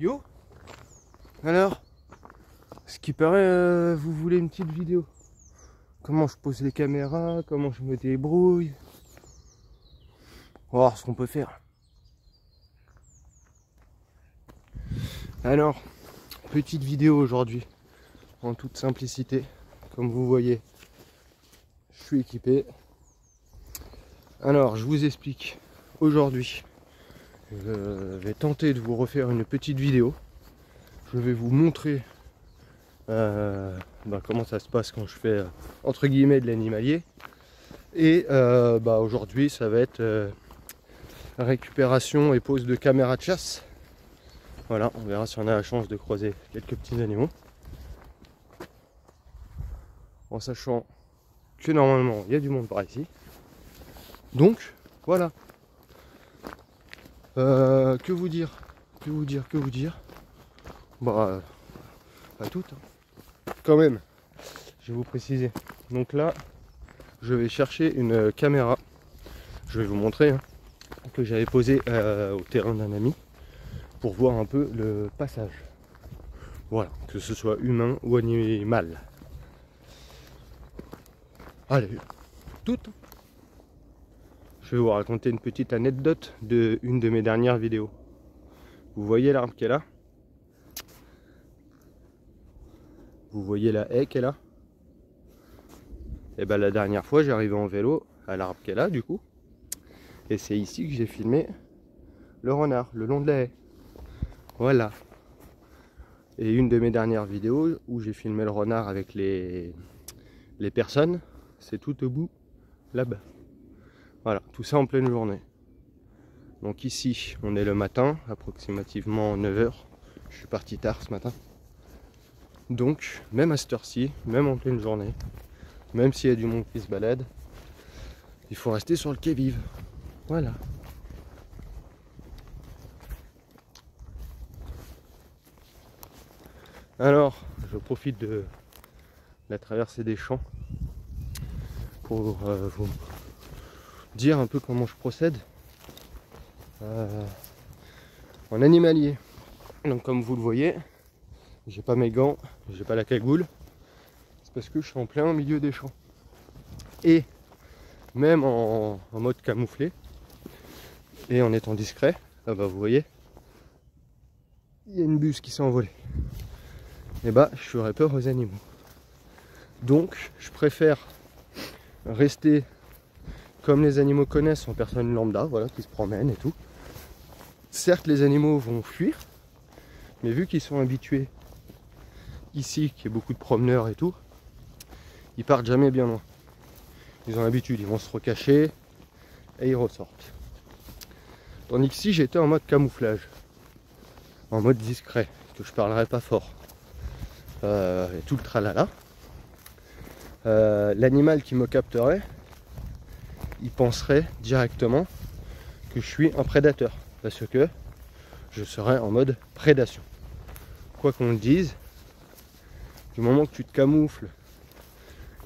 Yo. Alors, ce qui paraît, vous voulez une petite vidéo. Comment je pose les caméras, comment je me débrouille. On va voir ce qu'on peut faire. Alors, petite vidéo aujourd'hui, en toute simplicité. Comme vous voyez, je suis équipé. Alors, je vous explique. Aujourd'hui, je vais tenter de vous refaire une petite vidéo. Je vais vous montrer comment ça se passe quand je fais entre guillemets de l'animalier. Et aujourd'hui, ça va être récupération et pose de caméra de chasse. Voilà, on verra si on a la chance de croiser quelques petits animaux. En sachant que normalement, il y a du monde par ici. Donc, voilà. Que vous dire? Bah, pas tout. Hein. Quand même, je vais vous préciser. Donc là, je vais chercher une caméra. Je vais vous montrer hein, que j'avais posée au terrain d'un ami pour voir un peu le passage. Voilà, que ce soit humain ou animal. Allez, tout. Je vais vous raconter une petite anecdote de une de mes dernières vidéos. Vous voyez l'arbre qui est là? Vous voyez la haie qui est là? Et bien la dernière fois j'arrivais en vélo à l'arbre qui est là du coup. Et c'est ici que j'ai filmé le renard, le long de la haie. Voilà. Et une de mes dernières vidéos où j'ai filmé le renard avec les personnes, c'est tout au bout là-bas. Voilà, tout ça en pleine journée. Donc ici, on est le matin, approximativement 9 h. Je suis parti tard ce matin. Donc, même à cette heure-ci, même en pleine journée, même s'il y a du monde qui se balade, il faut rester sur le qui-vive. Voilà. Alors, je profite de la traversée des champs pour vous dire un peu comment je procède en animalier. Donc comme vous le voyez, j'ai pas mes gants, j'ai pas la cagoule, c'est parce que je suis en plein milieu des champs. Et même en mode camouflé et en étant discret, vous voyez, il y a une buse qui s'est envolée. Et je ferais peur aux animaux. Donc je préfère rester comme les animaux connaissent en personne lambda, voilà, qui se promènent et tout. Certes, les animaux vont fuir, mais vu qu'ils sont habitués ici, qu'il y a beaucoup de promeneurs et tout, ils partent jamais bien loin. Ils ont l'habitude, ils vont se recacher et ils ressortent. Tandis que si j'étais en mode camouflage, en mode discret, que je parlerais pas fort, et tout le tralala, l'animal qui me capterait, il penserait directement que je suis un prédateur, parce que je serais en mode prédation. Quoi qu'on le dise, du moment que tu te camoufles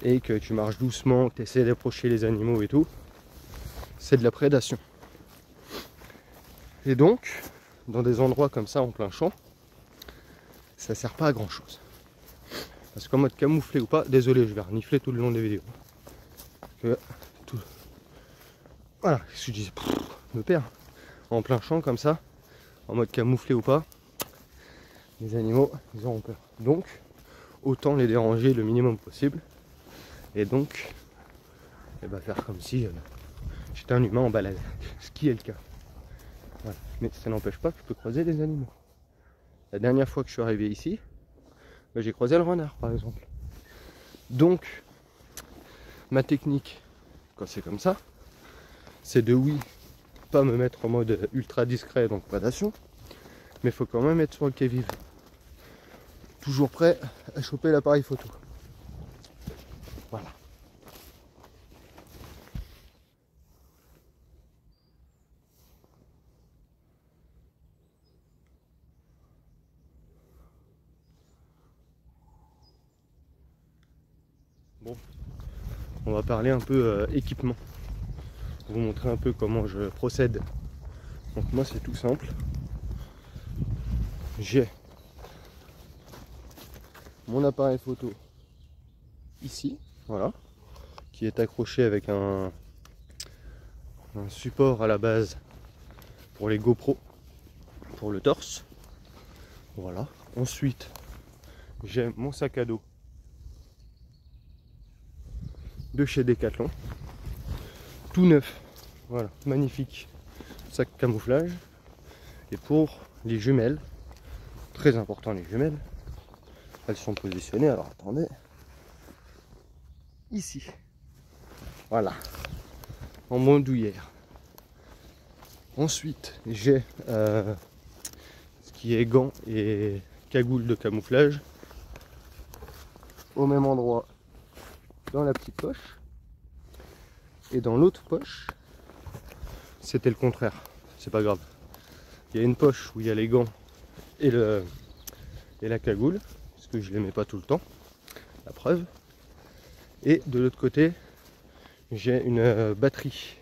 et que tu marches doucement, que tu essaies d'approcher les animaux et tout, c'est de la prédation. Et donc, dans des endroits comme ça en plein champ, ça sert pas à grand chose. Parce qu'en mode camouflé ou pas, désolé, je vais renifler tout le long des vidéos. Que tout... Voilà, je disais, me perds. En plein champ comme ça, en mode camouflé ou pas, les animaux, ils auront peur. Donc, autant les déranger le minimum possible. Et donc, faire comme si j'étais un humain en balade. Ce qui est le cas. Voilà. Mais ça n'empêche pas que je peux croiser des animaux. La dernière fois que je suis arrivé ici, j'ai croisé le renard par exemple. Donc, ma technique, quand c'est comme ça, c'est de pas me mettre en mode ultra discret, donc prédation, mais il faut quand même être sur le qui-vive. Toujours prêt à choper l'appareil photo. Voilà. Bon, on va parler un peu équipement. Vous montrer un peu comment je procède. Donc moi c'est tout simple. j'ai mon appareil photo ici, voilà, qui est accroché avec un support à la base pour les GoPro, pour le torse. Voilà. Ensuite, j'ai mon sac à dos de chez Decathlon, tout neuf. Voilà, magnifique sac camouflage. Et pour les jumelles, très important les jumelles, elles sont positionnées, alors attendez, ici, voilà, en bandoulière. Ensuite, j'ai ce qui est gants et cagoule de camouflage au même endroit dans la petite poche. Et dans l'autre poche, c'était le contraire, c'est pas grave. Il y a une poche où il y a les gants et la cagoule, parce que je les mets pas tout le temps, la preuve. Et de l'autre côté, j'ai une batterie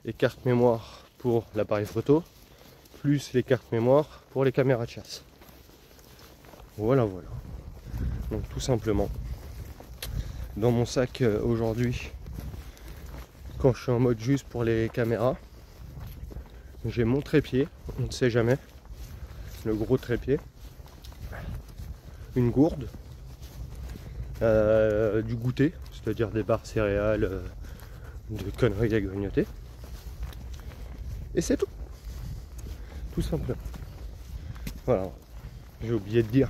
et carte mémoire pour l'appareil photo, plus les cartes mémoire pour les caméras de chasse. Voilà, voilà. Donc tout simplement, dans mon sac aujourd'hui, quand je suis en mode juste pour les caméras, j'ai mon trépied, on ne sait jamais, le gros trépied, une gourde, du goûter, c'est-à-dire des barres céréales, de conneries à grignoter, et c'est tout, tout simplement. Voilà, j'ai oublié de dire,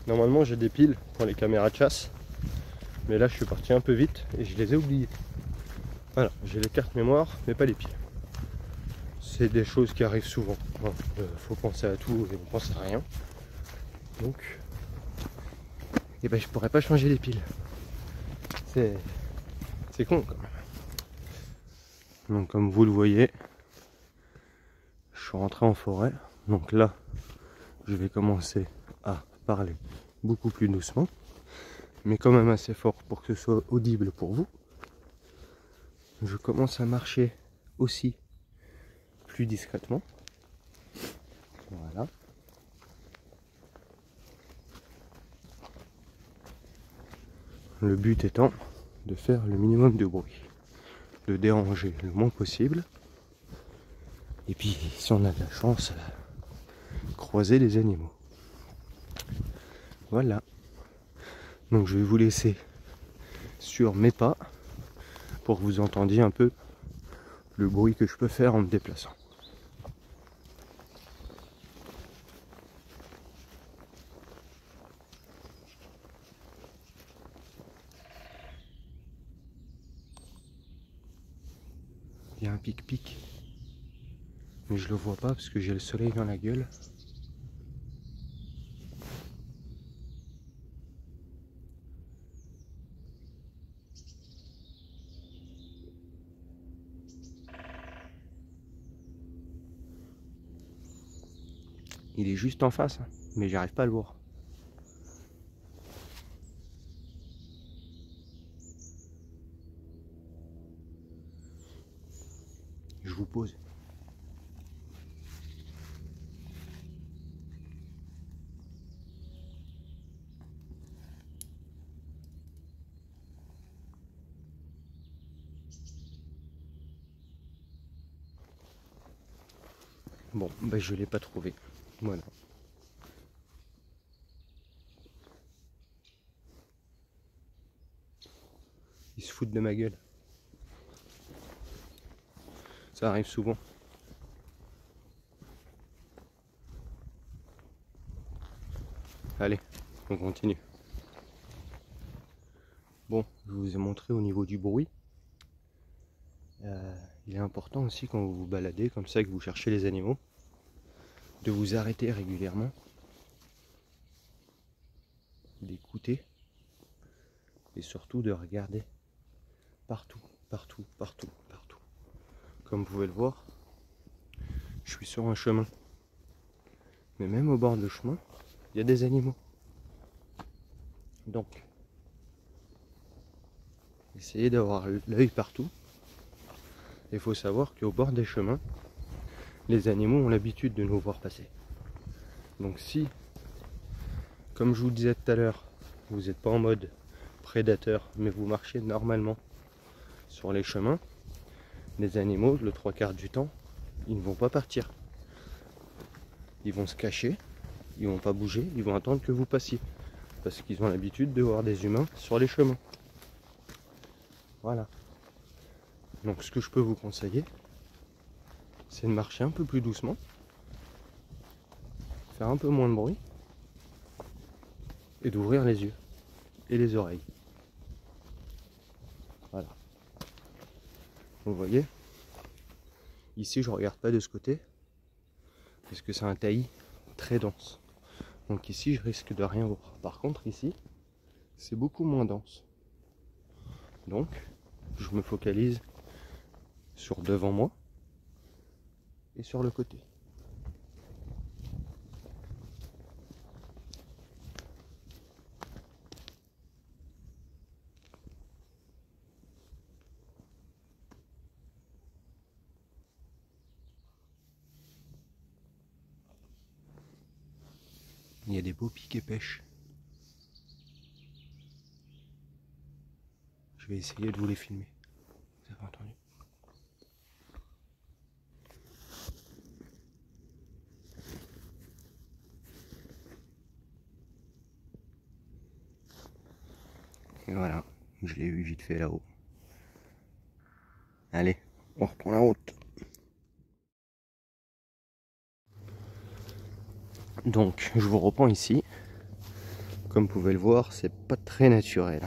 normalement j'ai des piles pour les caméras de chasse, mais là je suis parti un peu vite et je les ai oubliées. Voilà, j'ai les cartes mémoire, mais pas les piles. C'est des choses qui arrivent souvent. Faut penser à tout et on pense à rien. Donc, et ben je pourrais pas changer les piles. C'est con quand même. Donc comme vous le voyez, je suis rentré en forêt. Donc là, je vais commencer à parler beaucoup plus doucement, mais quand même assez fort pour que ce soit audible pour vous. Je commence à marcher aussi plus discrètement. Voilà. Le but étant de faire le minimum de bruit, de déranger le moins possible. Et puis, si on a de la chance, croiser les animaux. Voilà. Donc je vais vous laisser sur mes pas pour que vous entendiez un peu le bruit que je peux faire en me déplaçant. Il y a un pic-pic, mais je le vois pas parce que j'ai le soleil dans la gueule. Il est juste en face, hein, mais j'arrive pas à le voir. Je vous pose. Bon, bah je l'ai pas trouvé. Voilà. Ils se foutent de ma gueule. Ça arrive souvent. Allez, on continue. Bon, je vous ai montré au niveau du bruit. Il est important aussi quand vous vous baladez comme ça, que vous cherchez les animaux, de vous arrêter régulièrement, d'écouter et surtout de regarder partout, partout, partout, partout. Comme vous pouvez le voir, je suis sur un chemin. Mais même au bord du chemin, il y a des animaux. Donc, essayez d'avoir l'œil partout. Il faut savoir qu'au bord des chemins, les animaux ont l'habitude de nous voir passer. Donc si, comme je vous le disais tout à l'heure, vous n'êtes pas en mode prédateur, mais vous marchez normalement sur les chemins, les animaux, le 3/4 du temps, ils ne vont pas partir. Ils vont se cacher, ils vont pas bouger, ils vont attendre que vous passiez. Parce qu'ils ont l'habitude de voir des humains sur les chemins. Voilà. Donc ce que je peux vous conseiller, c'est de marcher un peu plus doucement, faire un peu moins de bruit, et d'ouvrir les yeux et les oreilles. Voilà. Vous voyez, ici je regarde pas de ce côté, parce que c'est un taillis très dense. Donc ici je risque de rien voir. Par contre ici, c'est beaucoup moins dense. Donc je me focalise sur devant moi et sur le côté. Il y a des beaux pics et pêches. Je vais essayer de vous les filmer. Vous avez entendu? Et voilà, je l'ai eu vite fait là-haut. Allez, on reprend la route. Donc, je vous reprends ici. Comme vous pouvez le voir, c'est pas très naturel.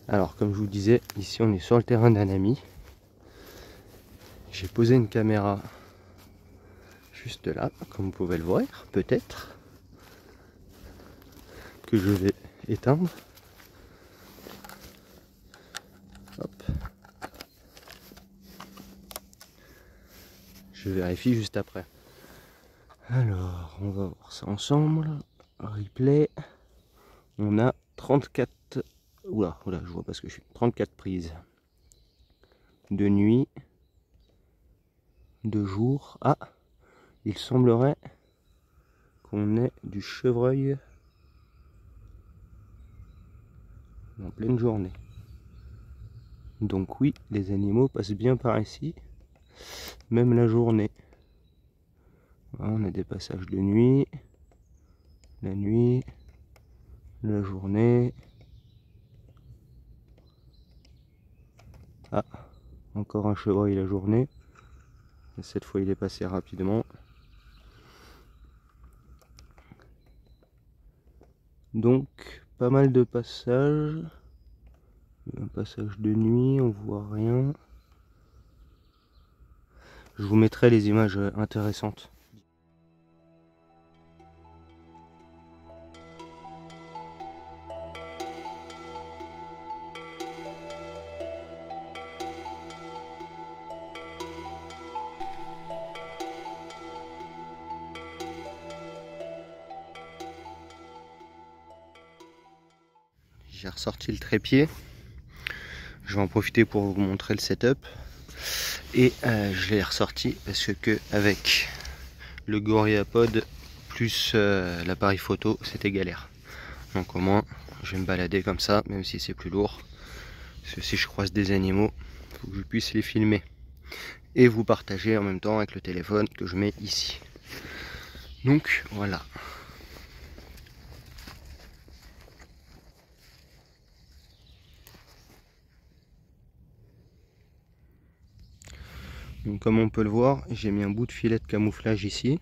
Alors, comme je vous disais, ici on est sur le terrain d'un ami. J'ai posé une caméra juste là, comme vous pouvez le voir, peut-être, que je vais éteindre. Hop. Je vérifie juste après. Alors, on va voir ça ensemble. Replay. On a 34... Oula, je vois pas ce que je suis. 34 prises. De nuit. De jour. Ah, il semblerait qu'on ait du chevreuil en pleine journée. Donc oui, les animaux passent bien par ici, même la journée. Voilà, on a des passages de nuit, la nuit, la journée. Ah, encore un chevreuil la journée. Et cette fois il est passé rapidement. Donc pas mal de passages. Un passage de nuit, on voit rien. Je vous mettrai les images intéressantes. J'ai ressorti le trépied. Je vais en profiter pour vous montrer le setup. Et je l'ai ressorti parce que avec le GorillaPod plus l'appareil photo, c'était galère. Donc au moins, je vais me balader comme ça, même si c'est plus lourd. Parce que si je croise des animaux, il faut que je puisse les filmer. Et vous partager en même temps avec le téléphone que je mets ici. Donc voilà. Donc comme on peut le voir, j'ai mis un bout de filet de camouflage ici.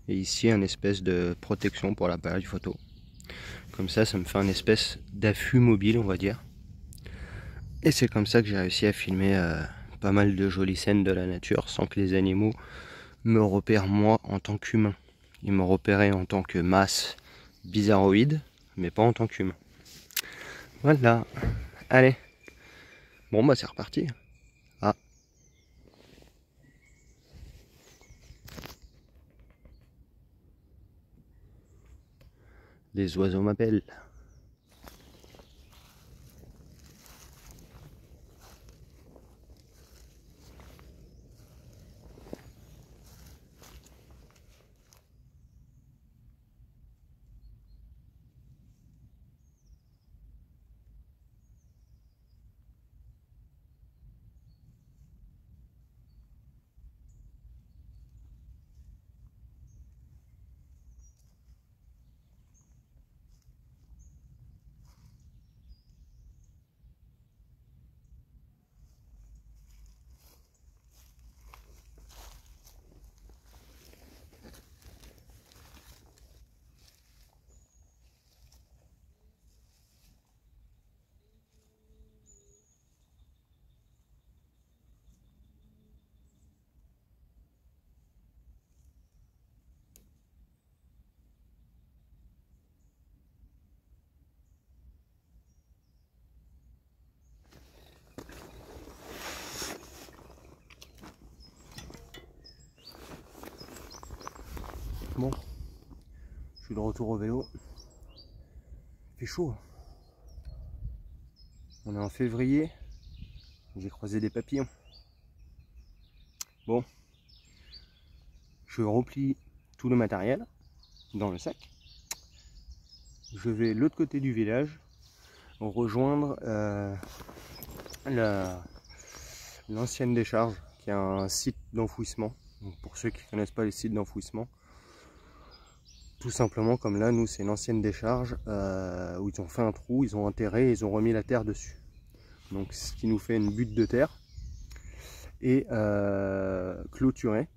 Et ici un espèce de protection pour l'appareil photo. Comme ça me fait un espèce d'affût mobile, on va dire. Et c'est comme ça que j'ai réussi à filmer pas mal de jolies scènes de la nature sans que les animaux me repèrent moi en tant qu'humain. Ils me repéraient en tant que masse bizarroïde, mais pas en tant qu'humain. Voilà. Allez. Bon bah c'est reparti. Ah. Les oiseaux m'appellent. Bon, je suis de retour au vélo. Il fait chaud. On est en février. J'ai croisé des papillons. Bon, je replie tout le matériel dans le sac. Je vais de l'autre côté du village rejoindre l'ancienne décharge, qui est un site d'enfouissement. Pour ceux qui ne connaissent pas les sites d'enfouissement, tout simplement comme là, nous c'est une ancienne décharge où ils ont fait un trou, ils ont enterré et ils ont remis la terre dessus. Donc ce qui nous fait une butte de terre et clôturée.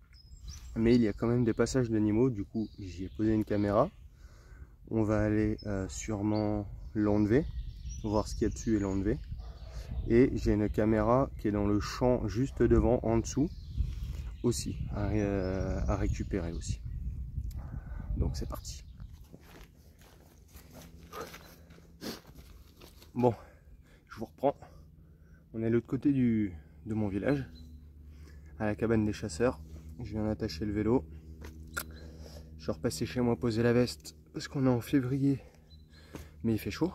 Mais il y a quand même des passages d'animaux, du coup j'y ai posé une caméra. On va aller sûrement l'enlever, voir ce qu'il y a dessus et l'enlever. Et j'ai une caméra qui est dans le champ juste devant, en dessous, aussi, à récupérer aussi. Donc c'est parti. Bon, je vous reprends. On est de l'autre côté de mon village, à la cabane des chasseurs. Je viens d'attacher le vélo. Je suis repassé chez moi poser la veste parce qu'on est en février, mais il fait chaud.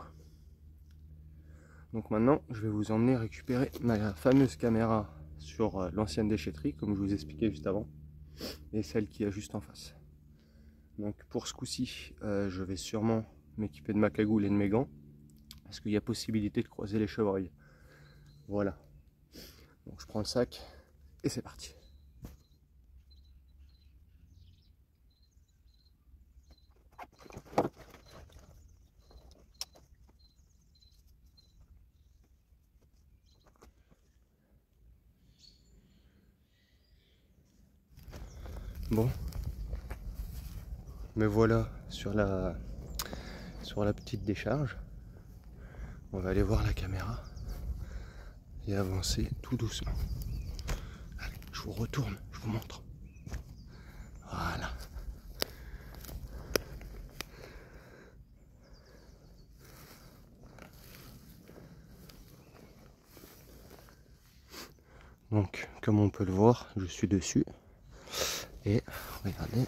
Donc maintenant, je vais vous emmener récupérer ma fameuse caméra sur l'ancienne déchetterie, comme je vous expliquais juste avant, et celle qui est juste en face. Donc pour ce coup-ci, je vais sûrement m'équiper de ma cagoule et de mes gants, parce qu'il y a possibilité de croiser les chevreuils. Voilà. Donc je prends le sac et c'est parti. Bon, me voilà sur la petite décharge. On va aller voir la caméra et avancer tout doucement. Allez, je vous retourne, je vous montre. Voilà. Donc, comme on peut le voir, je suis dessus. Et regardez.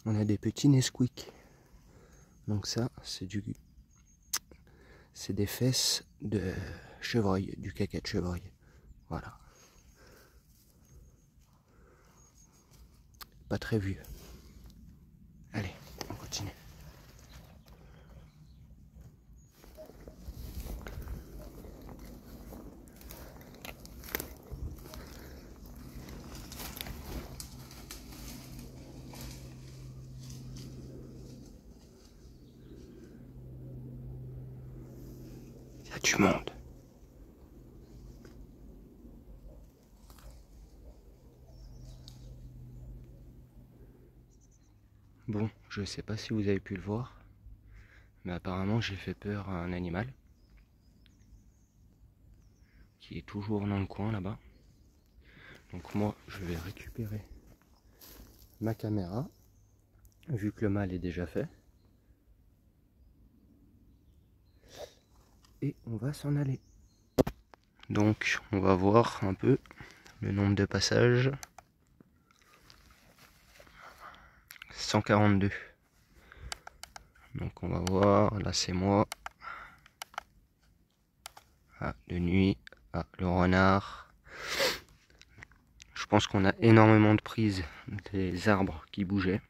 On a des petits Nesquik. Donc ça, c'est des fesses de chevreuil, du caca de chevreuil. Voilà. Pas très vieux. Allez, on continue. Il y a du monde. Bon, je sais pas si vous avez pu le voir, mais apparemment j'ai fait peur à un animal qui est toujours dans le coin là-bas. Donc moi je vais récupérer ma caméra, vu que le mal est déjà fait. Et on va s'en aller. Donc on va voir un peu le nombre de passages. 142. Donc on va voir, là c'est moi. Ah, de nuit. Ah, le renard. Je pense qu'on a énormément de prises des arbres qui bougeaient.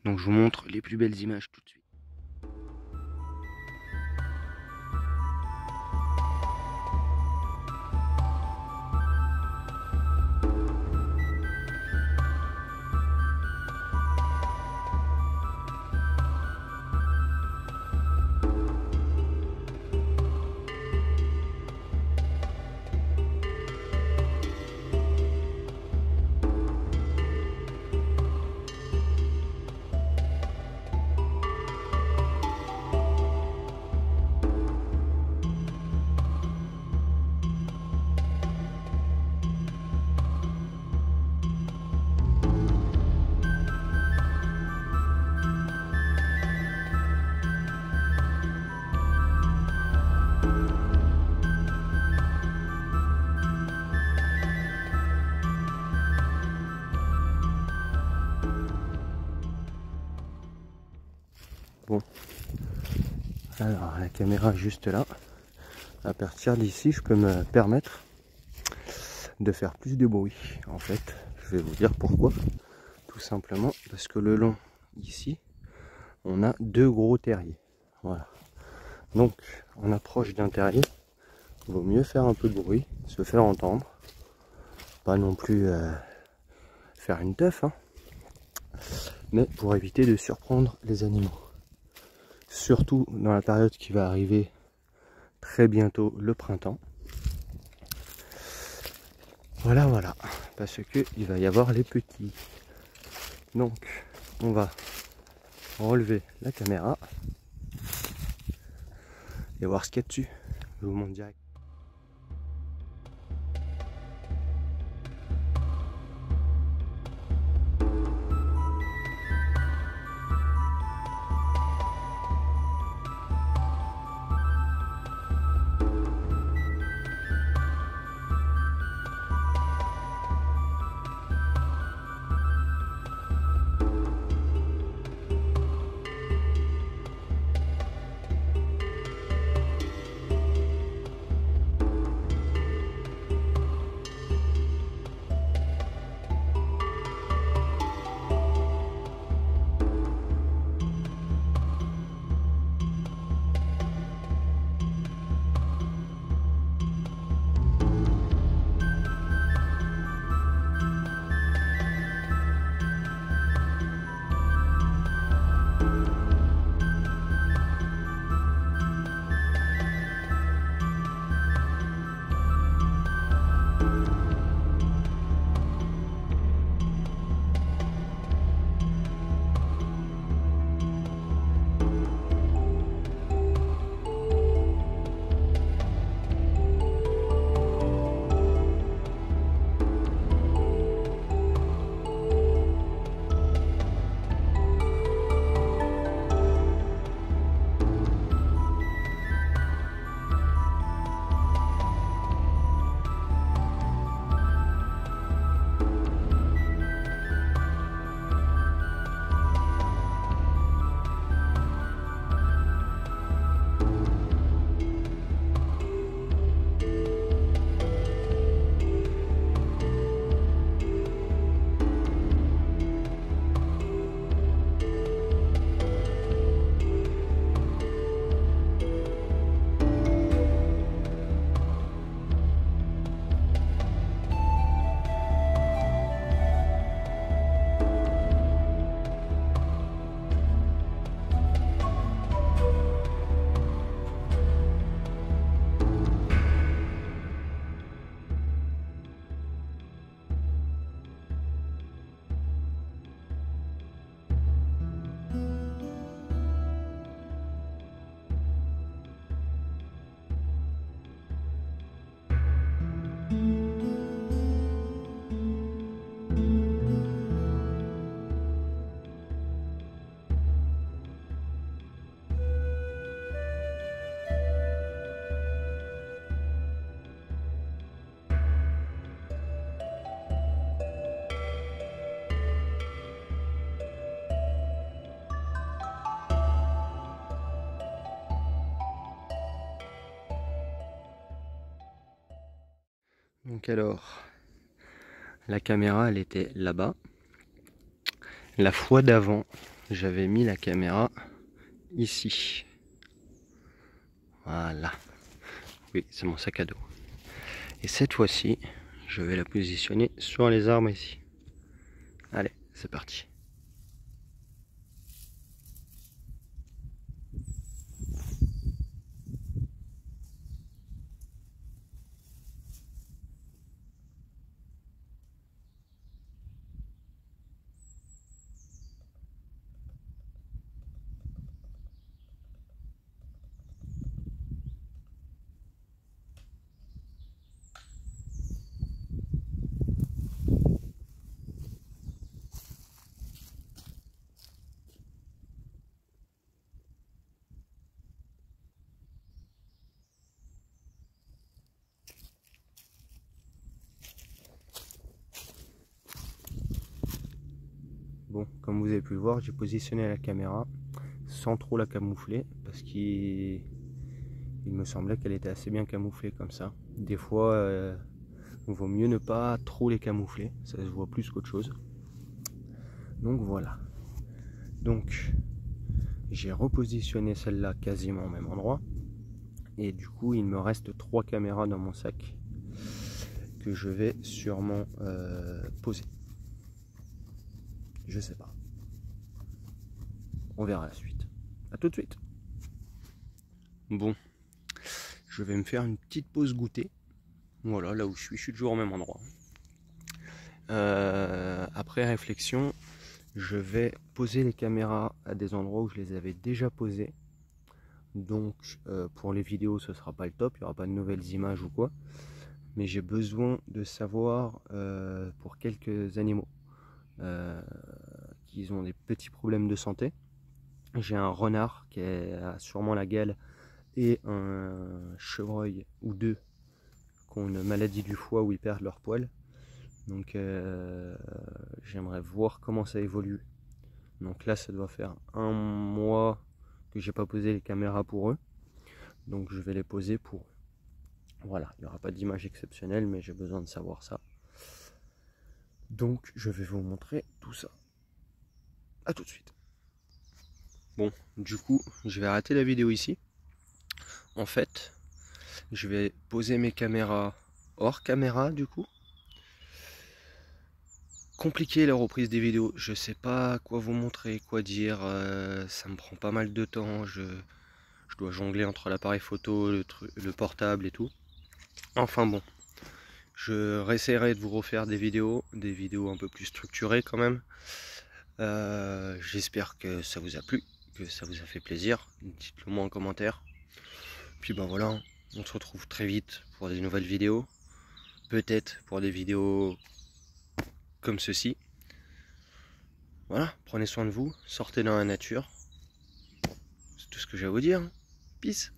Donc je vous montre les plus belles images tout de suite. Alors la caméra est juste là. À partir d'ici, je peux me permettre de faire plus de bruit. En fait, je vais vous dire pourquoi. Tout simplement parce que le long ici, on a 2 gros terriers. Voilà. Donc, en approche d'un terrier, il vaut mieux faire un peu de bruit, se faire entendre. Pas non plus faire une teuf, hein, mais pour éviter de surprendre les animaux. Surtout dans la période qui va arriver très bientôt, le printemps. Voilà, voilà, parce que il va y avoir les petits. Donc, on va relever la caméra et voir ce qu'il y a dessus. Je vous montre direct. Donc alors, la caméra elle était là-bas. La fois d'avant, j'avais mis la caméra ici. Voilà. Oui, c'est mon sac à dos. Et cette fois-ci, je vais la positionner sur les arbres ici. Allez, c'est parti. Bon, comme vous avez pu le voir, j'ai positionné la caméra sans trop la camoufler parce qu'il me semblait qu'elle était assez bien camouflée comme ça. Des fois, il vaut mieux ne pas trop les camoufler, ça se voit plus qu'autre chose. Donc voilà. Donc j'ai repositionné celle-là quasiment au même endroit. Et du coup, il me reste 3 caméras dans mon sac que je vais sûrement poser. Je sais pas. On verra la suite. A tout de suite. Bon, je vais me faire une petite pause goûter. Voilà, là où je suis toujours au même endroit. Après réflexion, je vais poser les caméras à des endroits où je les avais déjà posées. Donc pour les vidéos ce sera pas le top, il n'y aura pas de nouvelles images ou quoi. Mais j'ai besoin de savoir pour quelques animaux qui ont des petits problèmes de santé. J'ai un renard qui a sûrement la gale et un chevreuil ou deux qui ont une maladie du foie où ils perdent leur poil. Donc j'aimerais voir comment ça évolue. Donc là ça doit faire 1 mois que j'ai pas posé les caméras pour eux. Donc je vais les poser pour eux. Voilà, il n'y aura pas d'image exceptionnelle, mais j'ai besoin de savoir ça. Donc je vais vous montrer tout ça. A tout de suite. Bon, du coup, je vais arrêter la vidéo ici. En fait, je vais poser mes caméras hors caméra du coup. Compliqué la reprise des vidéos, je sais pas quoi vous montrer, quoi dire, ça me prend pas mal de temps, je dois jongler entre l'appareil photo, le portable et tout. Enfin bon, je réessayerai de vous refaire des vidéos un peu plus structurées quand même. J'espère que ça vous a plu, que ça vous a fait plaisir, dites-le moi en commentaire. Puis ben voilà, on se retrouve très vite pour des nouvelles vidéos, peut-être pour des vidéos comme ceci. Voilà, prenez soin de vous, sortez dans la nature. C'est tout ce que j'ai à vous dire. Peace.